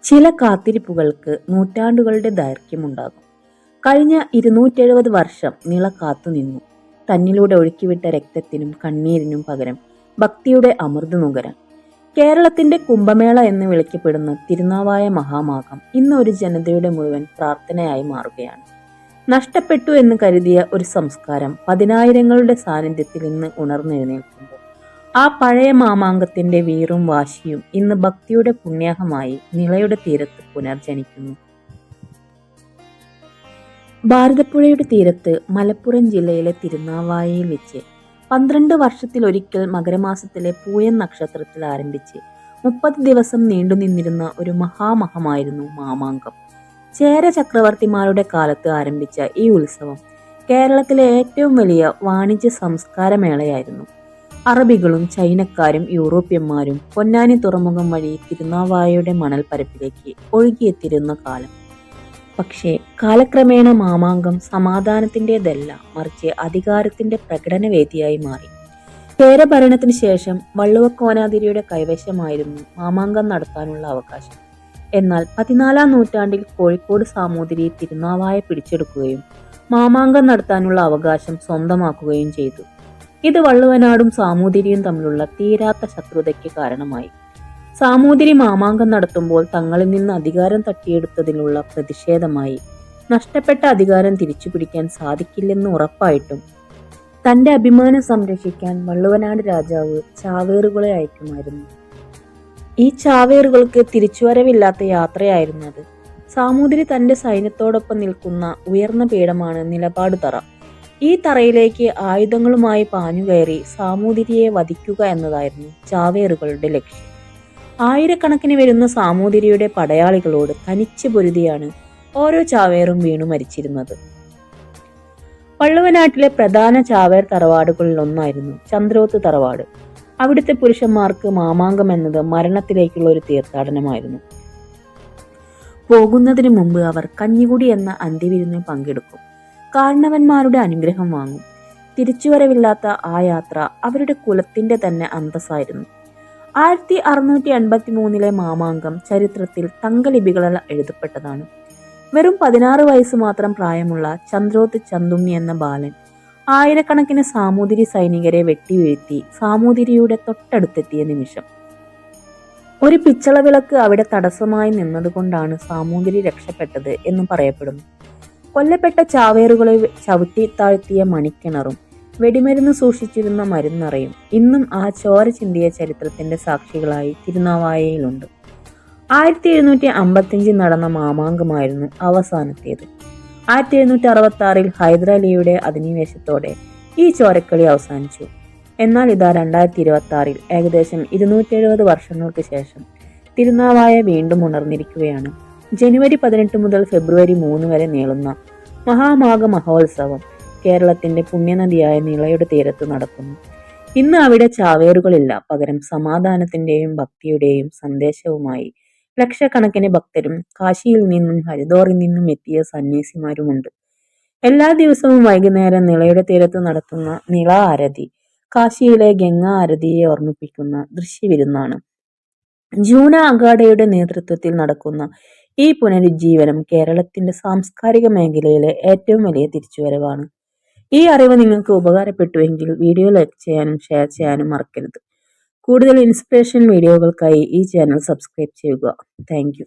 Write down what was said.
ചില കാത്തിരിപ്പുകൾക്ക് നൂറ്റാണ്ടുകളുടെ ദൈർഘ്യമുണ്ടാകും. കഴിഞ്ഞ 270 വർഷം നിള കാത്തുനിന്നു. തന്നിലൂടെ ഒഴുക്കിവിട്ട രക്തത്തിനും കണ്ണീരിനും പകരം ഭക്തിയുടെ അമൃത് നുകരാൻ. കേരളത്തിന്റെ കുംഭമേള എന്ന് വിളിക്കപ്പെടുന്ന തിരുനാവായ മഹാമാഘം ഇന്ന് ഒരു ജനതയുടെ മുഴുവൻ പ്രാർത്ഥനയായി മാറുകയാണ്. നഷ്ടപ്പെട്ടു എന്ന് കരുതിയ ഒരു സംസ്കാരം പതിനായിരങ്ങളുടെ സാന്നിധ്യത്തിൽ ഇന്ന് ഉണർന്നെഴുന്നേൽക്കുമ്പോൾ ആ പഴയ മാമാങ്കത്തിന്റെ വീറും വാശിയും ഇന്ന് ഭക്തിയുടെ പുണ്യാഹമായി നിളയുടെ തീരത്ത് പുനർജനിക്കുന്നു. ഭാരതപ്പുഴയുടെ തീരത്ത് മലപ്പുറം ജില്ലയിലെ തിരുനാവായയിൽ വെച്ച് 12 വർഷത്തിലൊരിക്കൽ മകരമാസത്തിലെ പൂയൻ നക്ഷത്രത്തിൽ ആരംഭിച്ച് 30 ദിവസം നീണ്ടുനിന്നിരുന്ന ഒരു മഹാമഹമായിരുന്നു മാമാങ്കം. ചേര ചക്രവർത്തിമാരുടെ കാലത്ത് ആരംഭിച്ച ഈ ഉത്സവം കേരളത്തിലെ ഏറ്റവും വലിയ വാണിജ്യ സംസ്കാരമേളയായിരുന്നു. അറബികളും ചൈനക്കാരും യൂറോപ്യന്മാരും പൊന്നാനി തുറമുഖം വഴി തിരുനാവായയുടെ മണൽപ്പരപ്പിലേക്ക് ഒഴുകിയെത്തിയിരുന്ന കാലം. പക്ഷേ കാലക്രമേണ മാമാങ്കം സമാധാനത്തിൻ്റെതല്ല, മറിച്ച് അധികാരത്തിന്റെ പ്രകടനവേദിയായി മാറി. ചേരഭരണത്തിന് ശേഷം വള്ളുവക്കോനാതിരിയുടെ കൈവശമായിരുന്നു മാമാങ്കം നടത്താനുള്ള അവകാശം. എന്നാൽ 14-ാം നൂറ്റാണ്ടിൽ കോഴിക്കോട് സാമൂതിരി തിരുനാവായ പിടിച്ചെടുക്കുകയും മാമാങ്കം നടത്താനുള്ള അവകാശം സ്വന്തമാക്കുകയും ചെയ്തു. ഇത് വള്ളുവനാടും സാമൂതിരിയും തമ്മിലുള്ള തീരാത്ത ശത്രുതയ്ക്ക് കാരണമായി. സാമൂതിരി മാമാങ്കം നടത്തുമ്പോൾ തങ്ങളിൽ നിന്ന് അധികാരം തട്ടിയെടുത്തതിലുള്ള പ്രതിഷേധമായി. നഷ്ടപ്പെട്ട അധികാരം തിരിച്ചുപിടിക്കാൻ സാധിക്കില്ലെന്ന് ഉറപ്പായിട്ടും തന്റെ അഭിമാനം സംരക്ഷിക്കാൻ വള്ളുവനാട് രാജാവ് ചാവേറുകളെ അയക്കുമായിരുന്നു. ഈ ചാവേറുകൾക്ക് തിരിച്ചുവരവില്ലാത്ത യാത്രയായിരുന്നു അത്. സാമൂതിരി തന്റെ സൈന്യത്തോടൊപ്പം നിൽക്കുന്ന ഉയർന്ന പീഠമാണ് നിലപാട് തറ. ഈ തറയിലേക്ക് ആയുധങ്ങളുമായി പാഞ്ഞുകയറി സാമൂതിരിയെ വധിക്കുക എന്നതായിരുന്നു ചാവേറുകളുടെ ലക്ഷ്യം. ആയിരക്കണക്കിന് വരുന്ന സാമൂതിരിയുടെ പടയാളികളോട് തനിച്ച് പൊരുതിയാണ് ഓരോ ചാവേറും വീണു മരിച്ചിരുന്നത്. വള്ളുവനാട്ടിലെ പ്രധാന ചാവേർ തറവാടുകളിൽ ഒന്നായിരുന്നു ചന്ദ്രോത്ത് തറവാട്. അവിടുത്തെ പുരുഷന്മാർക്ക് മാമാങ്കം എന്നത് മരണത്തിലേക്കുള്ള ഒരു തീർത്ഥാടനമായിരുന്നു. പോകുന്നതിന് മുമ്പ് അവർ കഞ്ഞികുടി എന്ന അന്ത്യവിരുന്നിൽ പങ്കെടുക്കും. കാരണവന്മാരുടെ അനുഗ്രഹം വാങ്ങും. തിരിച്ചുവരവില്ലാത്ത ആ യാത്ര അവരുടെ കുലത്തിന്റെ തന്നെ അന്തസ്സായിരുന്നു. 1683 മാമാങ്കം ചരിത്രത്തിൽ തങ്കലിപികളാൽ എഴുതപ്പെട്ടതാണ്. വെറും 16 വയസ്സ് മാത്രം പ്രായമുള്ള ചന്ദ്രോത്ത് ചന്തുണ്ണി എന്ന ബാലൻ ആയിരക്കണക്കിന് സാമൂതിരി സൈനികരെ വെട്ടിവീഴ്ത്തി സാമൂതിരിയുടെ തൊട്ടടുത്തെത്തിയ നിമിഷം. ഒരു പിച്ചള വിളക്ക് അവിടെ തടസ്സമായി നിന്നതുകൊണ്ടാണ് സാമൂതിരി രക്ഷപ്പെട്ടത് എന്ന് പറയപ്പെടുന്നു. കൊല്ലപ്പെട്ട ചാവേറുകളെ ചവിട്ടി താഴ്ത്തിയ മണിക്കിണറും വെടിമരുന്ന് സൂക്ഷിച്ചിരുന്ന മരുന്നറയും ഇന്നും ആ ചോര ചിന്തിയ ചരിത്രത്തിന്റെ സാക്ഷികളായി തിരുനാവായയിലുണ്ട്. 1755 നടന്ന മാമാങ്കമായിരുന്നു അവസാനത്തേത്. 1766 ഹൈദരാലിയുടെ അധിനിവേശത്തോടെ ഈ ചോരക്കളി അവസാനിച്ചു. എന്നാൽ ഇതാ 2026 ഏകദേശം 270 വർഷങ്ങൾക്ക് ശേഷം തിരുനാവായ വീണ്ടും ഉണർന്നിരിക്കുകയാണ്. ജനുവരി 18 മുതൽ ഫെബ്രുവരി 3 വരെ നീളുന്ന മഹാമാഘ മഹോത്സവം കേരളത്തിന്റെ പുണ്യനദിയായ നിളയുടെ തീരത്ത് നടക്കുന്നു. ഇന്ന് അവിടെ ചാവേറുകളില്ല, പകരം സമാധാനത്തിന്റെയും ഭക്തിയുടെയും സന്ദേശവുമായി ലക്ഷക്കണക്കിന് ഭക്തരും കാശിയിൽ നിന്നും ഹരിദ്വാറിൽ നിന്നും എത്തിയ സന്യാസിമാരുമുണ്ട്. എല്ലാ ദിവസവും വൈകുന്നേരം നിളയുടെ തീരത്ത് നടത്തുന്ന നിള ആരതി കാശിയിലെ ഗംഗാ ആരതിയെ ഓർമ്മിപ്പിക്കുന്ന ദൃശ്യവിരുന്നാണ്. ജൂന അഖാഡയുടെ നേതൃത്വത്തിൽ നടക്കുന്ന ഈ പുനരുജ്ജീവനം കേരളത്തിന്റെ സാംസ്കാരിക മേഖലയിലെ ഏറ്റവും വലിയ തിരിച്ചുവരവാണ്. ഈ അറിവ് നിങ്ങൾക്ക് ഉപകാരപ്പെട്ടുവെങ്കിൽ വീഡിയോ ലൈക്ക് ചെയ്യാനും ഷെയർ ചെയ്യാനും മറക്കരുത്. കൂടുതൽ ഇൻസ്പിറേഷൻ വീഡിയോകൾക്കായി ഈ ചാനൽ സബ്സ്ക്രൈബ് ചെയ്യുക. Thank you.